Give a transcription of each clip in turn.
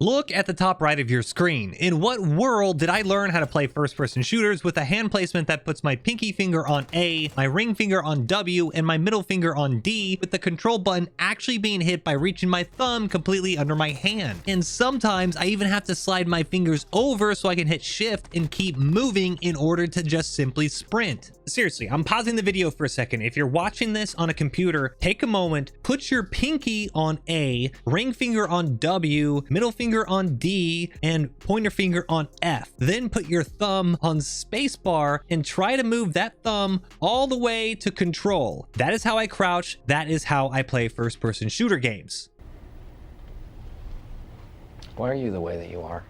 Look at the top right of your screen. In what world did I learn how to play first-person shooters with a hand placement that puts my pinky finger on A, my ring finger on W, and my middle finger on D, with the control button actually being hit by reaching my thumb completely under my hand? And sometimes I even have to slide my fingers over so I can hit shift and keep moving in order to just simply sprint. Seriously, I'm pausing the video for a second. If you're watching this on a computer, take a moment, put your pinky on A, ring finger on W, middle finger on D, and pointer finger on F. Then put your thumb on spacebar and try to move that thumb all the way to control. That is how I crouch. That is how I play first-person shooter games. Why are you the way that you are?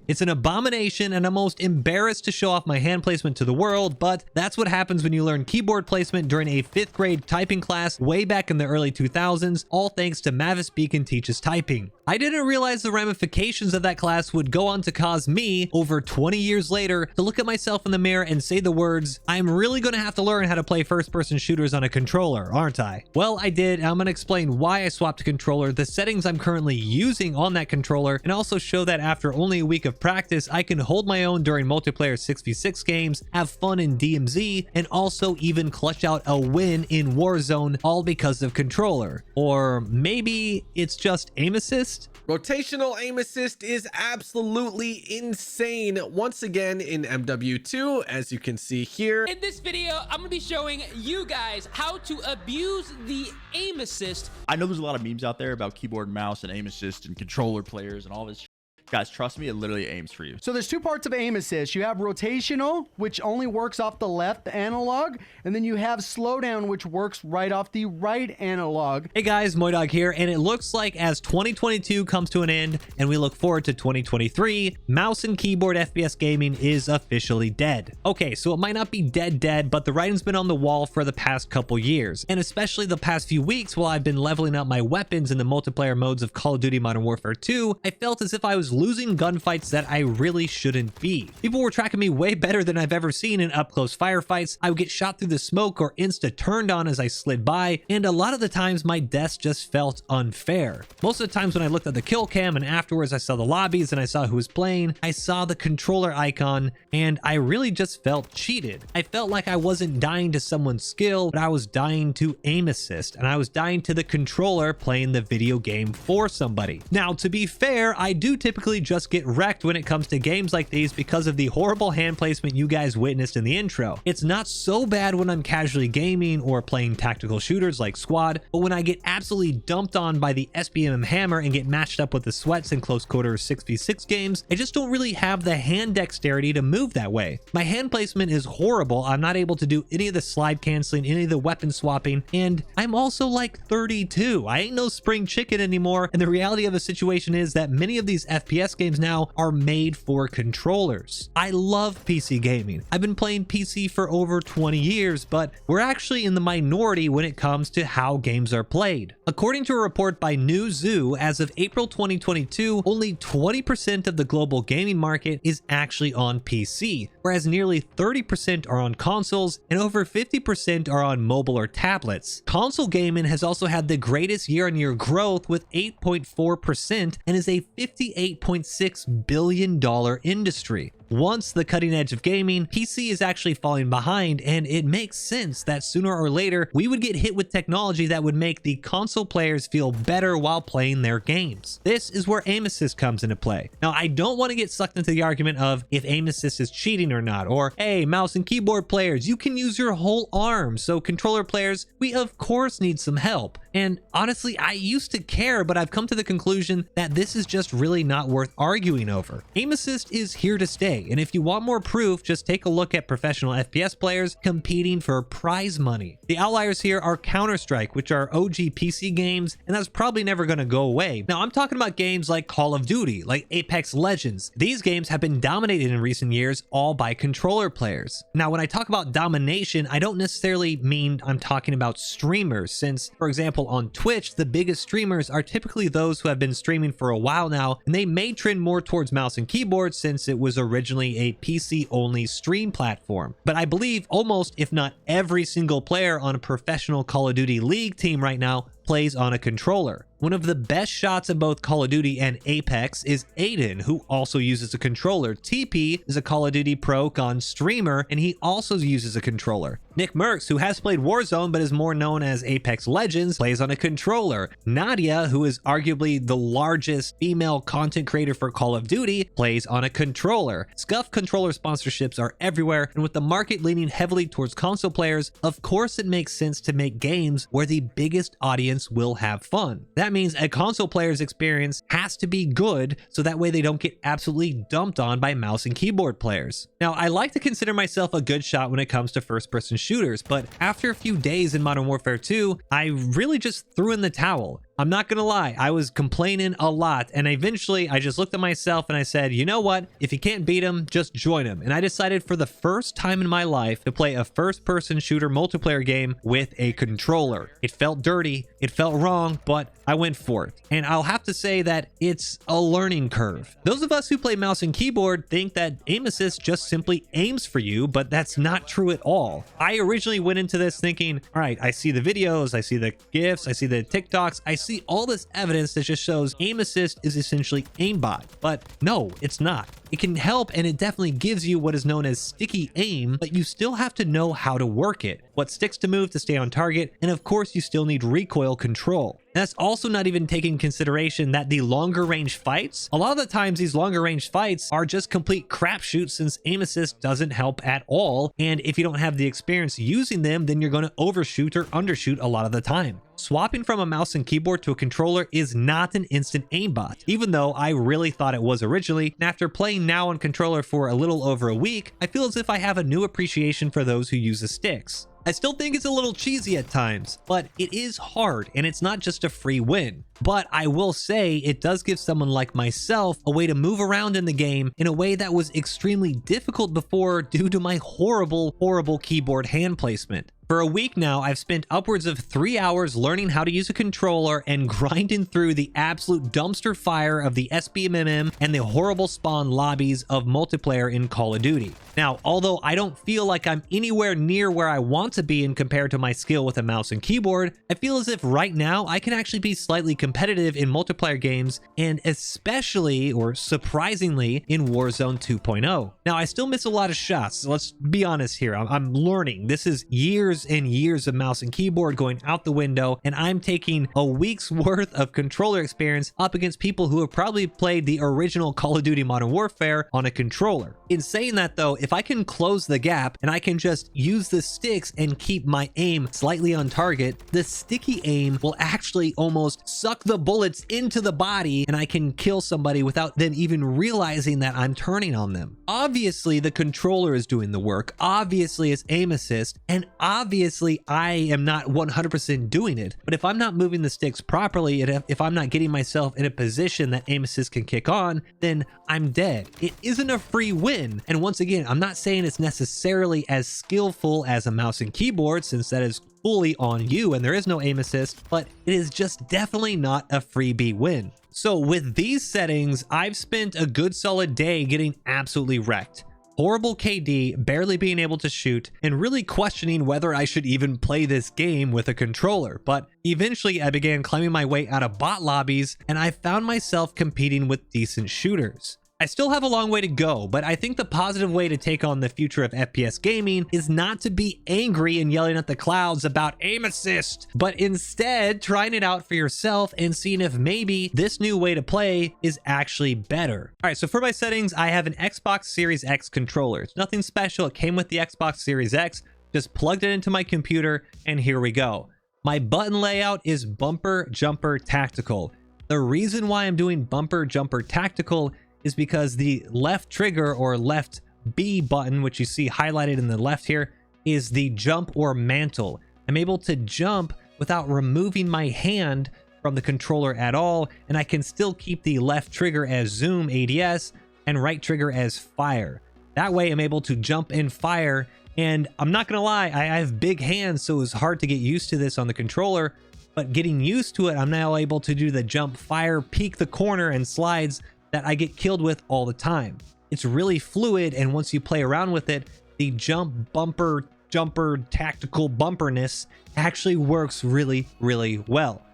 It's an abomination, and I'm almost embarrassed to show off my hand placement to the world, but that's what happens when you learn keyboard placement during a 5th grade typing class way back in the early 2000s, all thanks to Mavis Beacon Teaches Typing. I didn't realize the ramifications of that class would go on to cause me, over 20 years later, to look at myself in the mirror and say the words, I'm really going to have to learn how to play first-person shooters on a controller, aren't I? Well, I did, and I'm going to explain why I swapped a controller, the settings I'm currently using on that controller, and also show that after only a week of practice, I can hold my own during multiplayer 6v6 games, have fun in DMZ, and also even clutch out a win in Warzone, all because of controller. Or maybe it's just aim assist? Rotational aim assist is absolutely insane. Once again in MW2, as you can see here. In this video, I'm gonna be showing you guys how to abuse the aim assist. I know there's a lot of memes out there about keyboard and mouse and aim assist and controller players and all this. Guys, trust me, it literally aims for you. So there's two parts of aim assist. You have rotational, which only works off the left analog, and then you have slowdown, which works right off the right analog. Hey guys, MoiDawg here, and it looks like as 2022 comes to an end and we look forward to 2023, mouse and keyboard FPS gaming is officially dead. Okay, so it might not be dead, but the writing's been on the wall for the past couple years, and especially the past few weeks while I've been leveling up my weapons in the multiplayer modes of Call of Duty Modern Warfare 2, I felt as if I was losing gunfights that I really shouldn't be. People were tracking me way better than I've ever seen in up-close firefights. I would get shot through the smoke or insta-turned on as I slid by, and a lot of the times my deaths just felt unfair. Most of the times when I looked at the kill cam and afterwards I saw the lobbies and I saw who was playing, I saw the controller icon, and I really just felt cheated. I felt like I wasn't dying to someone's skill, but I was dying to aim assist, and I was dying to the controller playing the video game for somebody. Now, to be fair, I do typically just get wrecked when it comes to games like these because of the horrible hand placement you guys witnessed in the intro. It's not so bad when I'm casually gaming or playing tactical shooters like Squad, but when I get absolutely dumped on by the SBM hammer and get matched up with the sweats in close quarters 6v6 games, I just don't really have the hand dexterity to move that way. My hand placement is horrible. I'm not able to do any of the slide canceling, any of the weapon swapping, and I'm also like 32. I ain't no spring chicken anymore, and the reality of the situation is that many of these FPS games now are made for controllers. I love PC gaming. I've been playing PC for over 20 years, but we're actually in the minority when it comes to how games are played. According to a report by Newzoo, as of April 2022, only 20% of the global gaming market is actually on PC, whereas nearly 30% are on consoles and over 50% are on mobile or tablets. Console gaming has also had the greatest year-on-year growth with 8.4% and is a $58.6 billion industry. Once the cutting edge of gaming, PC is actually falling behind, and it makes sense that sooner or later we would get hit with technology that would make the console players feel better while playing their games. This is where aim assist comes into play. Now, I don't want to get sucked into the argument of if aim assist is cheating or not, or hey, mouse and keyboard players, you can use your whole arm, so controller players, we of course need some help. And honestly, I used to care, but I've come to the conclusion that this is just really not worth arguing over. Aim assist is here to stay, and if you want more proof, just take a look at professional FPS players competing for prize money. The outliers here are Counter-Strike, which are OG PC games, and that's probably never going to go away. Now, I'm talking about games like Call of Duty, like Apex Legends. These games have been dominated in recent years, all by controller players. Now, when I talk about domination, I don't necessarily mean I'm talking about streamers, since, for example, on Twitch, the biggest streamers are typically those who have been streaming for a while now, and they may trend more towards mouse and keyboard since it was originally a PC-only stream platform. But I believe almost, if not every single player on a professional Call of Duty League team right now plays on a controller. One of the best shots in both Call of Duty and Apex is Aiden, who also uses a controller. TP is a Call of Duty pro con streamer, and he also uses a controller. Nick Merckx, who has played Warzone but is more known as Apex Legends, plays on a controller. Nadia, who is arguably the largest female content creator for Call of Duty, plays on a controller. Scuff controller sponsorships are everywhere, and with the market leaning heavily towards console players, of course it makes sense to make games where the biggest audience will have fun. That means a console player's experience has to be good, so that way they don't get absolutely dumped on by mouse and keyboard players. Now, I like to consider myself a good shot when it comes to first-person shooters, but after a few days in Modern Warfare 2, I really just threw in the towel. I'm not gonna lie, I was complaining a lot, and eventually I just looked at myself and I said, you know what, if you can't beat him, just join him. And I decided for the first time in my life to play a first-person shooter multiplayer game with a controller. It felt dirty, it felt wrong, but I went for it. And I'll have to say that it's a learning curve. Those of us who play mouse and keyboard think that aim assist just simply aims for you, but that's not true at all. I originally went into this thinking, all right, I see the videos, I see the GIFs, I see the TikToks, I see all this evidence that just shows aim assist is essentially aimbot, but no, it's not. It can help, and it definitely gives you what is known as sticky aim, but you still have to know how to work it, what sticks to move to stay on target, and of course you still need recoil control. That's also not even taking consideration that the longer range fights, a lot of the times these longer range fights are just complete crapshoot since aim assist doesn't help at all, and if you don't have the experience using them, then you're going to overshoot or undershoot a lot of the time. Swapping from a mouse and keyboard to a controller is not an instant aimbot, even though I really thought it was originally, and after playing now on controller for a little over a week, I feel as if I have a new appreciation for those who use the sticks. I still think it's a little cheesy at times, but it is hard, and it's not just a free win. But I will say it does give someone like myself a way to move around in the game in a way that was extremely difficult before due to my horrible keyboard hand placement. For a week now, I've spent upwards of 3 hours learning how to use a controller and grinding through the absolute dumpster fire of the SBMM and the horrible spawn lobbies of multiplayer in Call of Duty. Now, although I don't feel like I'm anywhere near where I want to be in compared to my skill with a mouse and keyboard, I feel as if right now I can actually be slightly competitive in multiplayer games, and especially, or surprisingly, in Warzone 2.0. Now, I still miss a lot of shots, so let's be honest here. I'm learning. This is years and years of mouse and keyboard going out the window, and I'm taking a week's worth of controller experience up against people who have probably played the original Call of Duty Modern Warfare on a controller. In saying that though, if I can close the gap and I can just use the sticks and keep my aim slightly on target, the sticky aim will actually almost suck the bullets into the body, and I can kill somebody without them even realizing that I'm turning on them. Obviously, the controller is doing the work. Obviously, it's aim assist, and obviously I am not 100% doing it, but if I'm not moving the sticks properly, and if I'm not getting myself in a position that aim assist can kick on, then I'm dead. It isn't a free win. And once again, I'm not saying it's necessarily as skillful as a mouse and keyboard, since that is fully on you and there is no aim assist, but it is just definitely not a freebie win. So with these settings, I've spent a good solid day getting absolutely wrecked. Horrible KD, barely being able to shoot, and really questioning whether I should even play this game with a controller. But eventually I began climbing my way out of bot lobbies, and I found myself competing with decent shooters. I still have a long way to go, but I think the positive way to take on the future of FPS gaming is not to be angry and yelling at the clouds about aim assist, but instead trying it out for yourself and seeing if maybe this new way to play is actually better. All right, so for my settings, I have an Xbox Series X controller. It's nothing special. It came with the Xbox Series X, just plugged it into my computer, and here we go. My button layout is bumper jumper tactical. The reason why I'm doing bumper jumper tactical is because the left trigger or left B button, which you see highlighted in the left here, is the jump or mantle. I'm able to jump without removing my hand from the controller at all, and I can still keep the left trigger as zoom ADS and right trigger as fire. That way I'm able to jump and fire, and I'm not gonna lie, I have big hands, so it's hard to get used to this on the controller, but getting used to it, I'm now able to do the jump, fire, peek the corner, and slides that I get killed with all the time. It's really fluid, and once you play around with it, the jump, bumper, jumper, tactical bumperness actually works really, really well.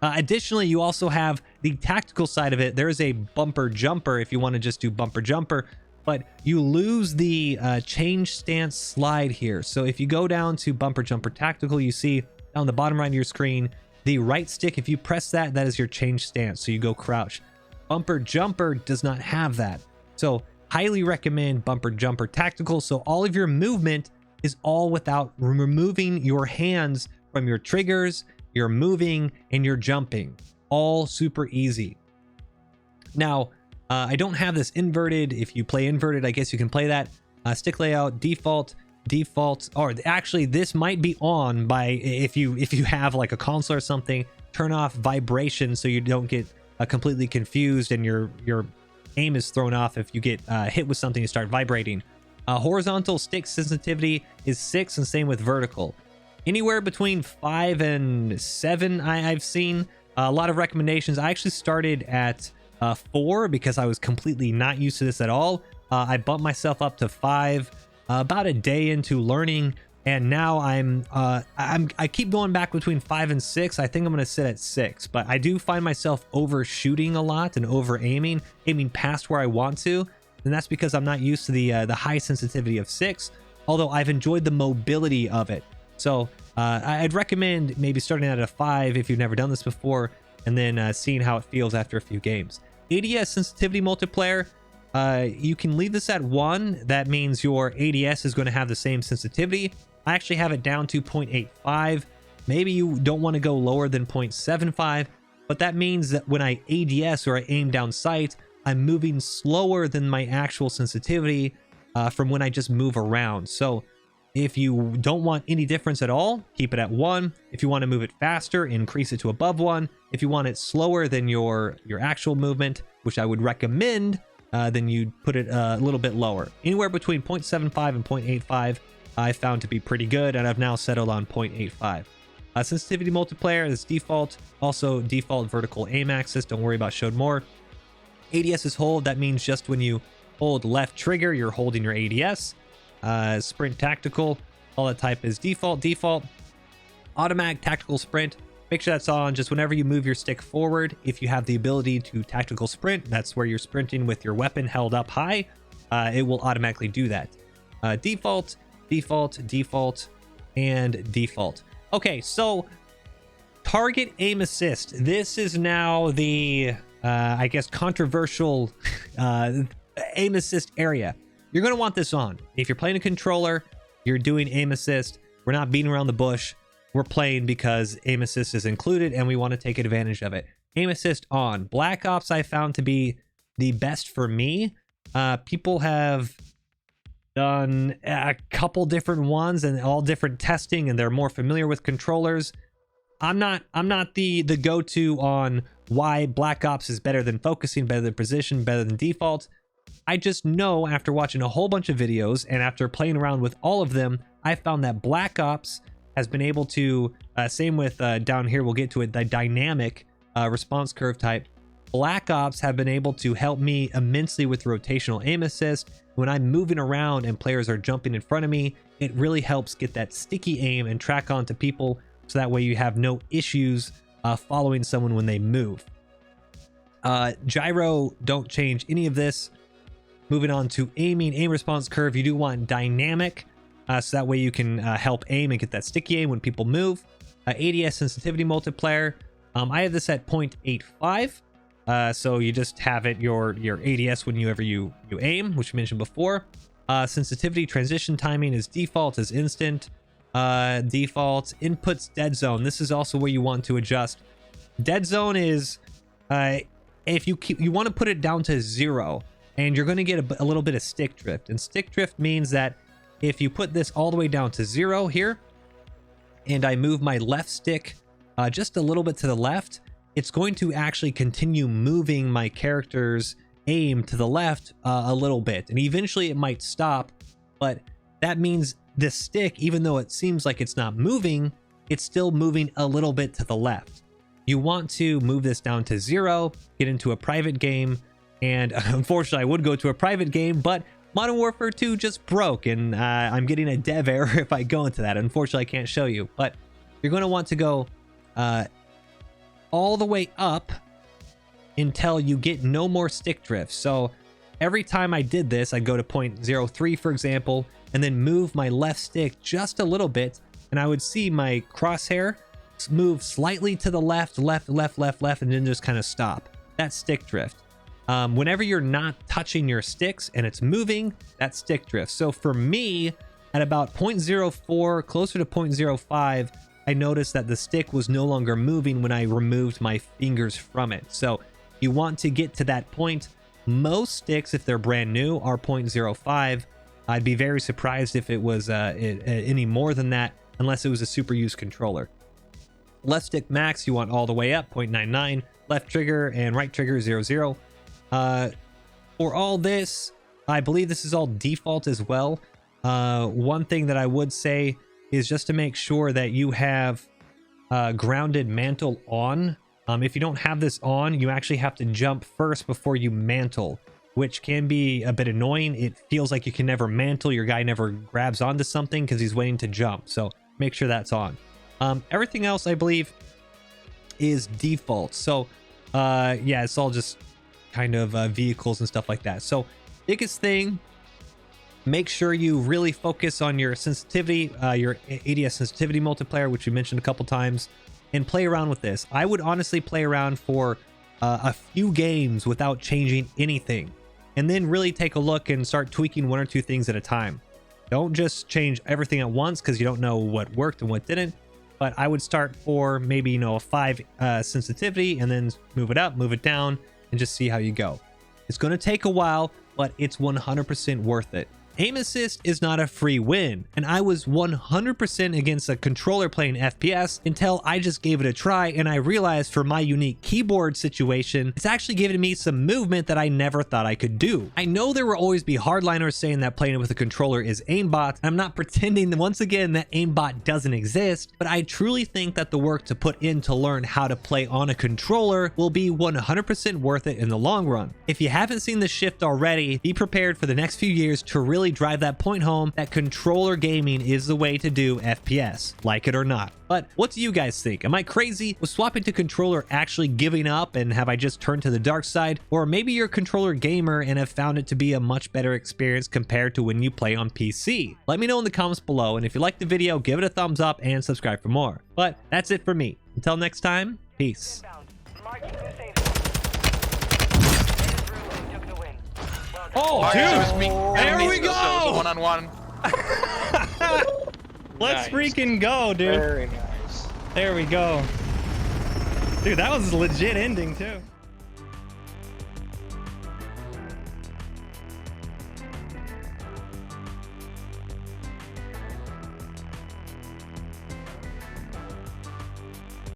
Additionally, you also have the tactical side of it. There is a bumper jumper if you want to just do bumper jumper, but you lose the change stance slide here. So if you go down to bumper jumper tactical, you see on the bottom right of your screen, the right stick, if you press that, that is your change stance. So you go crouch. Bumper jumper does not have that. So highly recommend bumper jumper tactical. So all of your movement is all without removing your hands from your triggers. You're moving and you're jumping, all super easy. Now, I don't have this inverted. If you play inverted, I guess you can play that. Stick layout, default, or actually this might be on by if you have like a console or something. Turn off vibration so you don't get completely confused and your aim is thrown off if you get hit with something, you start vibrating. Horizontal stick sensitivity is 6, and same with vertical. Anywhere between 5 and 7 I've seen. A lot of recommendations. I actually started at 4 because I was completely not used to this at all. I bumped myself up to 5 about a day into learning, and now I keep going back between 5 and 6. I think I'm gonna sit at 6, but I do find myself overshooting a lot and over aiming past where I want to, and that's because I'm not used to the high sensitivity of 6. Although I've enjoyed the mobility of it. So I'd recommend maybe starting at a 5 if you've never done this before, and then seeing how it feels after a few games. ADS sensitivity multiplier, you can leave this at 1. That means your ADS is going to have the same sensitivity. I actually have it down to 0.85. Maybe you don't want to go lower than 0.75, but that means that when I ADS or I aim down sight, I'm moving slower than my actual sensitivity from when I just move around. So if you don't want any difference at all, keep it at 1. If you want to move it faster, increase it to above 1. If you want it slower than your actual movement, which I would recommend, then you'd put it a little bit lower. Anywhere between 0.75 and 0.85 I found to be pretty good, and I've now settled on 0.85. Sensitivity multiplier is default. Also default vertical aim axis. Don't worry about showed more. ADS is hold. That means just when you hold left trigger, you're holding your ADS. Sprint tactical, all that type is default. Automatic tactical sprint, make sure that's on just whenever you move your stick forward. If you have the ability to tactical sprint, that's where you're sprinting with your weapon held up high, it will automatically do that. Default, and default. Okay, so target aim assist. This is now the I guess controversial aim assist area. You're going to want this on. If you're playing a controller, you're doing aim assist. We're not beating around the bush. We're playing because aim assist is included and we want to take advantage of it. Aim assist on. Black Ops I found to be the best for me. People have done a couple different ones and all different testing, and they're more familiar with controllers. I'm not the go-to on why Black Ops is better than focusing, better than precision, better than default. I just know after watching a whole bunch of videos and after playing around with all of them, I found that Black Ops has been able to, same with down here, we'll get to it, the dynamic response curve type. Black Ops have been able to help me immensely with rotational aim assist. When I'm moving around and players are jumping in front of me, it really helps get that sticky aim and track onto people, so that way you have no issues following someone when they move. Gyro, don't change any of this. Moving on to aiming, aim response curve, you do want dynamic, so that way you can help aim and get that sticky aim when people move. ADS sensitivity multiplier, I have this at 0.85, so you just have it your ADS whenever you aim, which we mentioned before. Sensitivity transition timing is default as instant. Default inputs dead zone. This is also where you want to adjust. Dead zone is if you want to put it down to 0. And you're going to get a little bit of stick drift. And stick drift means that if you put this all the way down to 0 here, and I move my left stick just a little bit to the left, it's going to actually continue moving my character's aim to the left a little bit. And eventually it might stop, but that means this stick, even though it seems like it's not moving, it's still moving a little bit to the left. You want to move this down to 0, get into a private game. And unfortunately, I would go to a private game, but Modern Warfare 2 just broke, and I'm getting a dev error if I go into that. Unfortunately, I can't show you, but you're going to want to go all the way up until you get no more stick drift. So every time I did this, I'd go to 0.03, for example, and then move my left stick just a little bit, and I would see my crosshair move slightly to the left, left, and then just kind of stop. That's stick drift. Whenever you're not touching your sticks and it's moving, that's stick drift. So for me, at about 0.04, closer to 0.05, I noticed that the stick was no longer moving when I removed my fingers from it. So you want to get to that point. Most sticks, if they're brand new, are 0.05. I'd be very surprised if it was any more than that, unless it was a super used controller. Left stick max, you want all the way up, 0.99. Left trigger and right trigger, 0.0. For all this, I believe this is all default as well. One thing that I would say is just to make sure that you have grounded mantle on. If you don't have this on, you actually have to jump first before you mantle, which can be a bit annoying. It feels like you can never mantle. Your guy never grabs onto something because he's waiting to jump. So make sure that's on. Everything else, I believe, is default. So yeah, it's all just kind of vehicles and stuff like that. So biggest thing, make sure you really focus on your sensitivity, your ADS sensitivity multiplier, which we mentioned a couple times, and play around with this. I would honestly play around for a few games without changing anything, and then really take a look and start tweaking one or two things at a time. Don't just change everything at once because you don't know what worked and what didn't. But I would start for maybe, you know, a 5 sensitivity, and then move it up, move it down, and just see how you go. It's going to take a while, but it's 100% worth it. Aim assist is not a free win, and I was 100% against a controller playing FPS until I just gave it a try, and I realized for my unique keyboard situation, it's actually giving me some movement that I never thought I could do. I know there will always be hardliners saying that playing with a controller is aimbot. I'm not pretending that, once again, that aimbot doesn't exist, but I truly think that the work to put in to learn how to play on a controller will be 100% worth it in the long run. If you haven't seen the shift already, be prepared for the next few years to really drive that point home that controller gaming is the way to do FPS, like it or not. But what do you guys think? Am I crazy? Was swapping to controller actually giving up, and have I just turned to the dark side? Or maybe you're a controller gamer and have found it to be a much better experience compared to when you play on PC. Let me know in the comments below, and if you liked the video, give it a thumbs up and subscribe for more. But that's it for me. Until next time, peace. Oh, dude! There we go! One-on-one. Let's Nice. freaking go, dude. Very nice. There we go. Dude, that was a legit ending, too.